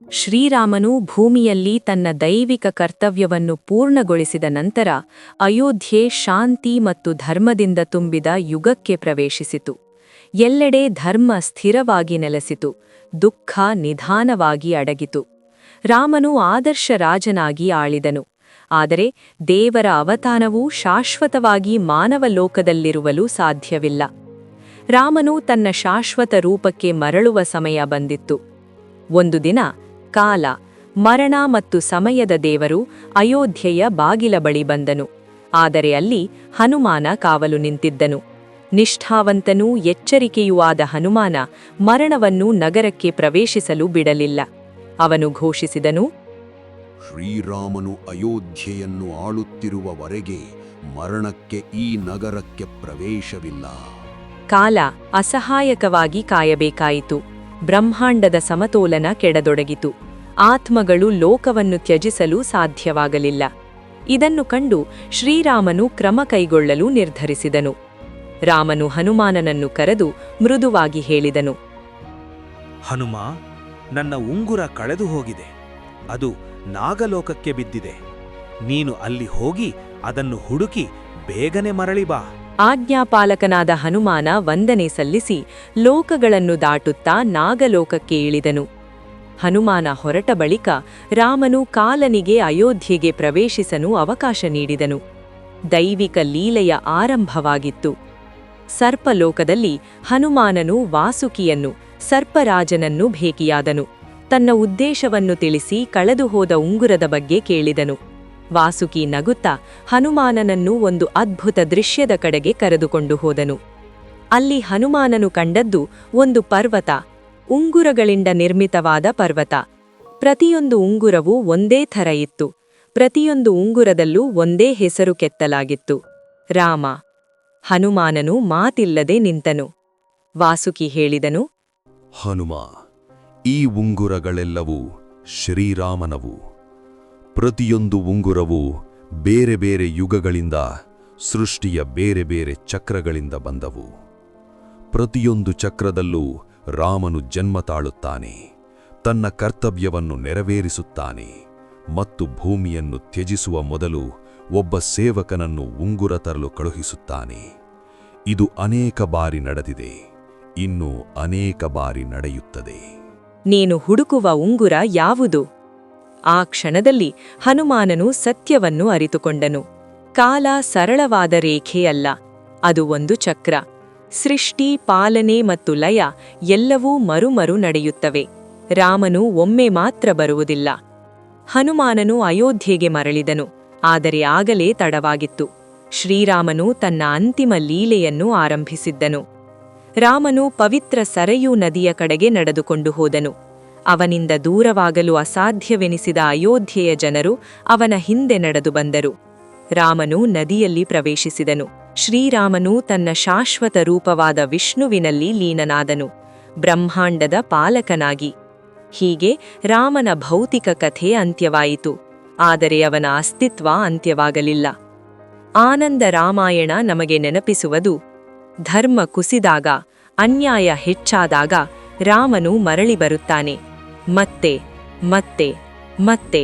ಶ್ರೀರಾಮನು ಭೂಮಿಯಲ್ಲಿ ತನ್ನ ದೈವಿಕ ಕರ್ತವ್ಯವನ್ನು ಪೂರ್ಣಗೊಳಿಸಿದ ನಂತರ ಅಯೋಧ್ಯೆ ಶಾಂತಿ ಮತ್ತು ಧರ್ಮದಿಂದ ತುಂಬಿದ ಯುಗಕ್ಕೆ ಪ್ರವೇಶಿಸಿತು. ಎಲ್ಲೆಡೆ ಧರ್ಮ ಸ್ಥಿರವಾಗಿ ನೆಲೆಸಿತು, ದುಃಖ ನಿಧಾನವಾಗಿ ಅಡಗಿತು. ರಾಮನು ಆದರ್ಶ ರಾಜನಾಗಿ ಆಳಿದನು. ಆದರೆ ದೇವರ ಅವತಾರವು ಶಾಶ್ವತವಾಗಿ ಮಾನವ ಲೋಕದಲ್ಲಿರುವಲು ಸಾಧ್ಯವಿಲ್ಲ. ರಾಮನು ತನ್ನ ಶಾಶ್ವತ ರೂಪಕ್ಕೆ ಮರಳುವ ಸಮಯ ಬಂದಿತ್ತು. ಒಂದು ದಿನ ಕಾಲ, ಮರಣ ಮತ್ತು ಸಮಯದ ದೇವರು ಅಯೋಧ್ಯೆಯ ಬಾಗಿಲ ಬಳಿ ಬಂದನು. ಆದರೆ ಅಲ್ಲಿ ಹನುಮಾನ ಕಾವಲು ನಿಂತಿದ್ದನು. ನಿಷ್ಠಾವಂತನೂ ಎಚ್ಚರಿಕೆಯೂ ಆದ ಹನುಮಾನ ಮರಣವನ್ನು ನಗರಕ್ಕೆ ಪ್ರವೇಶಿಸಲು ಬಿಡಲಿಲ್ಲ. ಅವನು ಘೋಷಿಸಿದನು, ಶ್ರೀರಾಮನು ಅಯೋಧ್ಯೆಯನ್ನು ಆಳುತ್ತಿರುವವರೆಗೆ ಮರಣಕ್ಕೆ ಈ ನಗರಕ್ಕೆ ಪ್ರವೇಶವಿಲ್ಲ. ಕಾಲ ಅಸಹಾಯಕವಾಗಿ ಕಾಯಬೇಕಾಯಿತು. ಬ್ರಹ್ಮಾಂಡದ ಸಮತೋಲನ ಕೆಡದೊಡಗಿತು. ಆತ್ಮಗಳು ಲೋಕವನ್ನು ತ್ಯಜಿಸಲು ಸಾಧ್ಯವಾಗಲಿಲ್ಲ. ಇದನ್ನು ಕಂಡು ಶ್ರೀರಾಮನು ಕ್ರಮ ಕೈಗೊಳ್ಳಲು ನಿರ್ಧರಿಸಿದನು. ರಾಮನು ಹನುಮಾನನನ್ನು ಕರೆದು ಮೃದುವಾಗಿ ಹೇಳಿದನು, ಹನುಮ, ನನ್ನ ಉಂಗುರ ಕಳೆದು ಹೋಗಿದೆ. ಅದು ನಾಗಲೋಕಕ್ಕೆ ಬಿದ್ದಿದೆ. ನೀನು ಅಲ್ಲಿ ಹೋಗಿ ಅದನ್ನು ಹುಡುಕಿ ಬೇಗನೆ ಮರಳಿ ಬಾ. ಆಜ್ಞಾಪಾಲಕನಾದ ಹನುಮಾನ ವಂದನೆ ಸಲ್ಲಿಸಿ ಲೋಕಗಳನ್ನು ದಾಟುತ್ತಾ ನಾಗಲೋಕಕ್ಕೆ ಇಳಿದನು. ಹನುಮಾನ ಹೊರಟ ಬಳಿಕ ರಾಮನು ಕಾಲನಿಗೆ ಅಯೋಧ್ಯೆಗೆ ಪ್ರವೇಶಿಸಲು ಅವಕಾಶ ನೀಡಿದನು. ದೈವಿಕ ಲೀಲೆಯ ಆರಂಭವಾಗಿತ್ತು. ಸರ್ಪಲೋಕದಲ್ಲಿ ಹನುಮಾನನು ವಾಸುಕಿಯನ್ನು, ಸರ್ಪರಾಜನನ್ನು ಭೇಟಿಯಾದನು. ತನ್ನ ಉದ್ದೇಶವನ್ನು ತಿಳಿಸಿ ಕಳೆದುಹೋದ ಉಂಗುರದ ಬಗ್ಗೆ ಕೇಳಿದನು. ವಾಸುಕಿ ನಗುತ್ತಾ ಹನುಮಾನನನ್ನು ಒಂದು ಅದ್ಭುತ ದೃಶ್ಯದ ಕಡೆಗೆ ಕರೆದುಕೊಂಡು ಹೋದನು. ಅಲ್ಲಿ ಹನುಮಾನನು ಕಂಡದ್ದು ಒಂದು ಪರ್ವತ, ಉಂಗುರಗಳಿಂದ ನಿರ್ಮಿತವಾದ ಪರ್ವತ. ಪ್ರತಿಯೊಂದು ಉಂಗುರವೂ ಒಂದೇ ಥರ ಇತ್ತು. ಪ್ರತಿಯೊಂದು ಉಂಗುರದಲ್ಲೂ ಒಂದೇ ಹೆಸರು ಕೆತ್ತಲಾಗಿತ್ತು, ರಾಮ. ಹನುಮಾನನು ಮಾತಿಲ್ಲದೆ ನಿಂತನು. ವಾಸುಕಿ ಹೇಳಿದನು, ಹನುಮ, ಈ ಉಂಗುರಗಳೆಲ್ಲವೂ ಶ್ರೀರಾಮನವು. ಪ್ರತಿಯೊಂದು ಉಂಗುರವೂ ಬೇರೆ ಬೇರೆ ಯುಗಗಳಿಂದ, ಸೃಷ್ಟಿಯ ಬೇರೆ ಬೇರೆ ಚಕ್ರಗಳಿಂದ ಬಂದವು. ಪ್ರತಿಯೊಂದು ಚಕ್ರದಲ್ಲೂ ರಾಮನು ಜನ್ಮ ತಾಳುತ್ತಾನೆ, ತನ್ನ ಕರ್ತವ್ಯವನ್ನು ನೆರವೇರಿಸುತ್ತಾನೆ ಮತ್ತು ಭೂಮಿಯನ್ನು ತ್ಯಜಿಸುವ ಮೊದಲು ಒಬ್ಬ ಸೇವಕನನ್ನು ಉಂಗುರ ತರಲು ಕಳುಹಿಸುತ್ತಾನೆ. ಇದು ಅನೇಕ ಬಾರಿ ನಡೆದಿದೆ, ಇನ್ನೂ ಅನೇಕ ಬಾರಿ ನಡೆಯುತ್ತದೆ. ನೀನು ಹುಡುಕುವ ಉಂಗುರ ಯಾವುದು? ಆ ಕ್ಷಣದಲ್ಲಿ ಹನುಮಾನನು ಸತ್ಯವನ್ನು ಅರಿತುಕೊಂಡನು. ಕಾಲ ಸರಳವಾದ ರೇಖೆಯಲ್ಲ, ಅದು ಒಂದು ಚಕ್ರ. ಸೃಷ್ಟಿ, ಪಾಲನೆ ಮತ್ತು ಲಯ ಎಲ್ಲವೂ ಮರುಮರು ನಡೆಯುತ್ತವೆ. ರಾಮನು ಒಮ್ಮೆ ಮಾತ್ರ ಬರುವುದಿಲ್ಲ. ಹನುಮಾನನು ಅಯೋಧ್ಯೆಗೆ ಮರಳಿದನು. ಆದರೆ ಆಗಲೇ ತಡವಾಗಿತ್ತು. ಶ್ರೀರಾಮನು ತನ್ನ ಅಂತಿಮ ಲೀಲೆಯನ್ನು ಆರಂಭಿಸಿದ್ದನು. ರಾಮನು ಪವಿತ್ರ ಸರಯೂ ನದಿಯ ಕಡೆಗೆ ನಡೆದುಕೊಂಡು ಹೋದನು. ಅವನಿಂದ ದೂರವಾಗಲು ಅಸಾಧ್ಯವೆನಿಸಿದ ಅಯೋಧ್ಯೆಯ ಜನರು ಅವನ ಹಿಂದೆ ನಡೆದು ಬಂದರು. ರಾಮನು ನದಿಯಲ್ಲಿ ಪ್ರವೇಶಿಸಿದನು. ಶ್ರೀರಾಮನು ತನ್ನ ಶಾಶ್ವತ ರೂಪವಾದ ವಿಷ್ಣುವಿನಲ್ಲಿ ಲೀನನಾದನು, ಬ್ರಹ್ಮಾಂಡದ ಪಾಲಕನಾಗಿ. ಹೀಗೆ ರಾಮನ ಭೌತಿಕ ಕಥೆ ಅಂತ್ಯವಾಯಿತು. ಆದರೆ ಅವನ ಅಸ್ತಿತ್ವ ಅಂತ್ಯವಾಗಲಿಲ್ಲ. ಆನಂದ ರಾಮಾಯಣ ನಮಗೆ ನೆನಪಿಸುವುದು, ಧರ್ಮ ಕುಸಿದಾಗ, ಅನ್ಯಾಯ ಹೆಚ್ಚಾದಾಗ ರಾಮನು ಮರಳಿ ಬರುತ್ತಾನೆ, ಮತ್ತೆ ಮತ್ತೆ ಮತ್ತೆ.